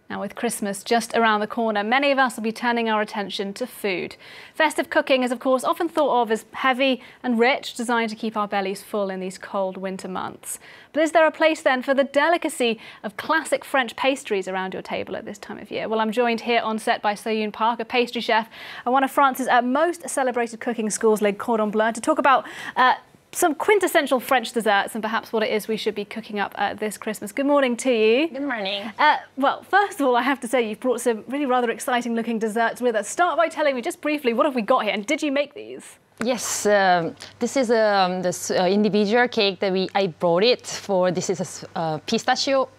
Now, with Christmas just around the corner, many of us will be turning our attention to food. Festive cooking is, of course, often thought of as heavy and rich, designed to keep our bellies full in these cold winter months. But is there a place then for the delicacy of classic French pastries around your table at this time of year? Well, I'm joined here on set by Soyun Park, a pastry chef at one of France's most celebrated cooking schools, Les Cordons Bleus, to talk about some quintessential French desserts and perhaps what it is we should be cooking up this Christmas. Good morning to you. Good morning. Well, first of all, I have to say you've brought some really rather exciting looking desserts with us. Start by telling me just briefly, what have we got here and did you make these? Yes, this is this individual cake that I brought it for. This is a pistachio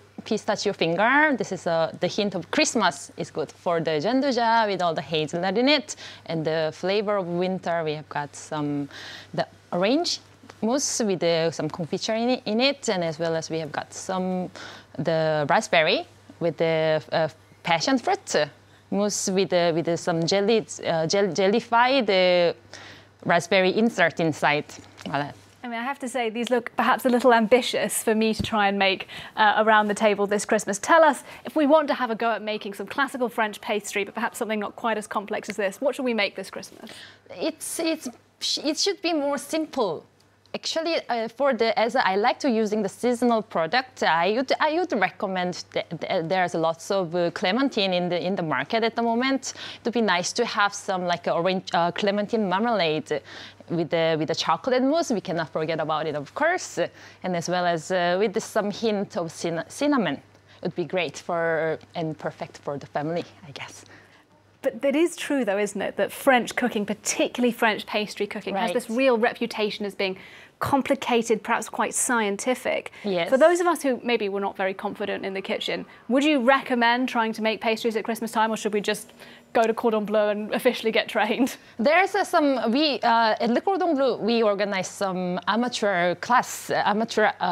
finger. This is the hint of Christmas is good for the gianduja with all the hazelnut in it, and the flavor of winter. We have got the orange mousse with some confiture in it, and as well as we have got the raspberry with the passion fruit mousse with some jellified raspberry insert inside. Voilà. I mean, I have to say, these look perhaps a little ambitious for me to try and make around the table this Christmas. Tell us, if we want to have a go at making some classical French pastry, but perhaps something not quite as complex as this, what should we make this Christmas? It should be more simple. Actually, as I like to using the seasonal product, I would recommend there's lots of clementine in the market at the moment. It would be nice to have some like orange clementine marmalade with the chocolate mousse. We cannot forget about it, of course, and as well as with some hint of cinnamon. It would be great and perfect for the family, I guess. But it is true, though, isn't it, that French cooking, particularly French pastry cooking, has this real reputation as being complicated, perhaps quite scientific. Yes. For those of us who maybe were not very confident in the kitchen, would you recommend trying to make pastries at Christmas time, or should we just go to Cordon Bleu and officially get trained? There's at Le Cordon Bleu, we organize some amateur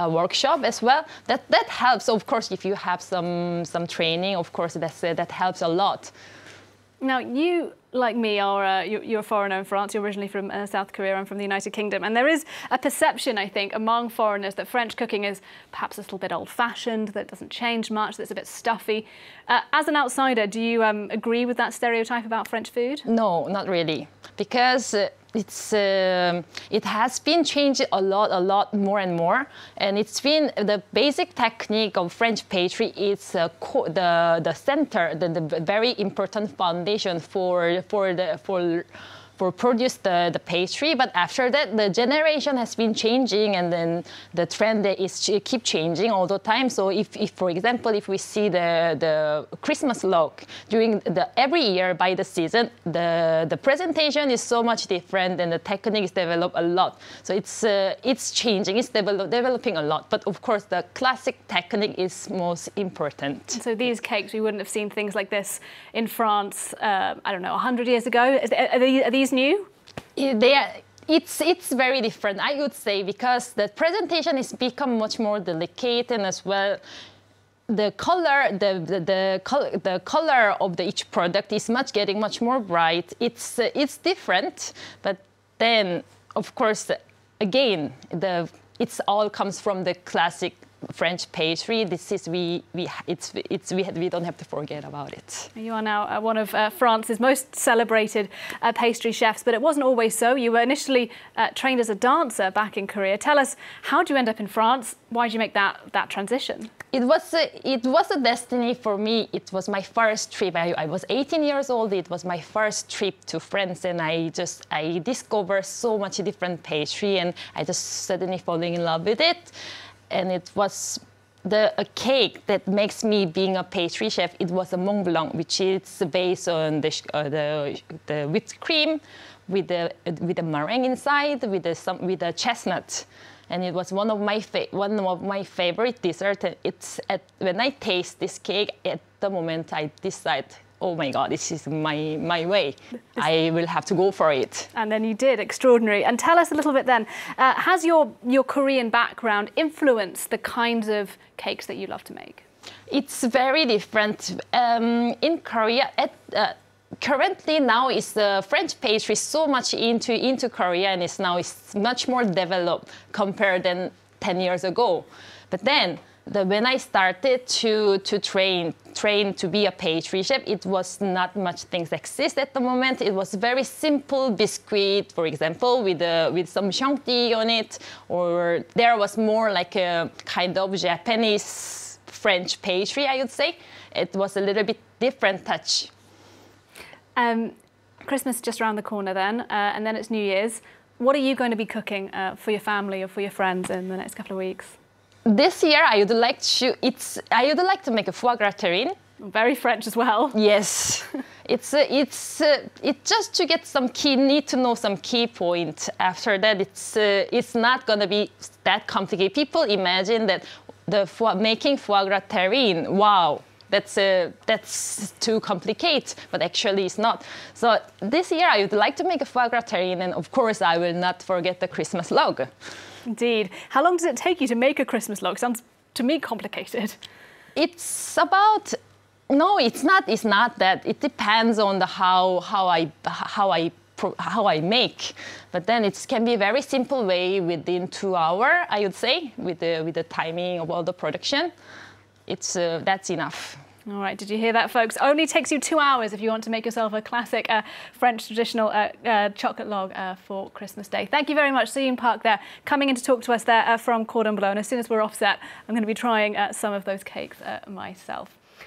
workshop as well. That helps, of course, if you have some training. Of course, that helps a lot. Now, you, like me, you're a foreigner in France. You're originally from South Korea. I'm from the United Kingdom. And there is a perception, I think, among foreigners that French cooking is perhaps a little bit old-fashioned, that it doesn't change much, that it's a bit stuffy. As an outsider, do you agree with that stereotype about French food? No, not really. Because it has been changed a lot more and more, and it's been the basic technique of French pastry is the center, the very important foundation for produce the pastry. But after that, the generation has been changing, and then the trend is keep changing all the time. So if for example, if we see the Christmas look during every year by the season, the presentation is so much different, and the technique is developed a lot. So it's changing, it's developing a lot. But of course, the classic technique is most important. So these cakes, we wouldn't have seen things like this in France, I don't know, 100 years ago. Are these new? It's very different, I would say, because the presentation has become much more delicate, and as well, the color, the color of each product is getting much more bright. It's different, but then of course, again, it's all comes from the classic French pastry. This is we don't have to forget about it. You are now one of France's most celebrated pastry chefs, but it wasn't always so. You were initially trained as a dancer back in Korea. Tell us, how did you end up in France? Why did you make that transition? It was a destiny for me. It was my first trip. I was 18 years old. It was my first trip to France, and I discovered so much different pastry, and I just suddenly falling in love with it. And it was a cake that makes me being a pastry chef. It was a Mont Blanc, which is based on the whipped cream with the meringue inside, with the chestnut. And it was one of my favorite desserts. When I taste this cake, at the moment I decide, oh my God, this is my way. I will have to go for it. And then you did, extraordinary. And tell us a little bit then, has your Korean background influenced the kinds of cakes that you love to make? It's very different. In Korea, currently now is the French pastry so much into Korea, and it's much more developed compared than 10 years ago. But then when I started to train to be a pastry chef, it was not much things exist at the moment. It was very simple biscuit, for example, with some chantilly on it, or there was more like a kind of Japanese French pastry, I would say. It was a little bit different touch. Christmas just around the corner then, and then it's New Year's. What are you going to be cooking for your family or for your friends in the next couple of weeks? This year, I would like to make a foie gras terrine. Very French as well. Yes, it's just to get some need to know some key point. After that, it's not gonna be that complicated. People imagine that making foie gras terrine, wow, that's too complicated, but actually it's not. So this year, I would like to make a foie gras terrine, and of course, I will not forget the Christmas log. Indeed. How long does it take you to make a Christmas log? Sounds to me complicated. It's about, no, it's not that. It depends on the how I make. But then it can be a very simple way within 2 hours, I would say, with the timing of all the production. That's enough. All right, did you hear that, folks? Only takes you 2 hours if you want to make yourself a classic French traditional chocolate log for Christmas Day. Thank you very much, Soo-Yoon Park there, coming in to talk to us there from Cordon Bleu. And as soon as we're offset, I'm going to be trying some of those cakes myself.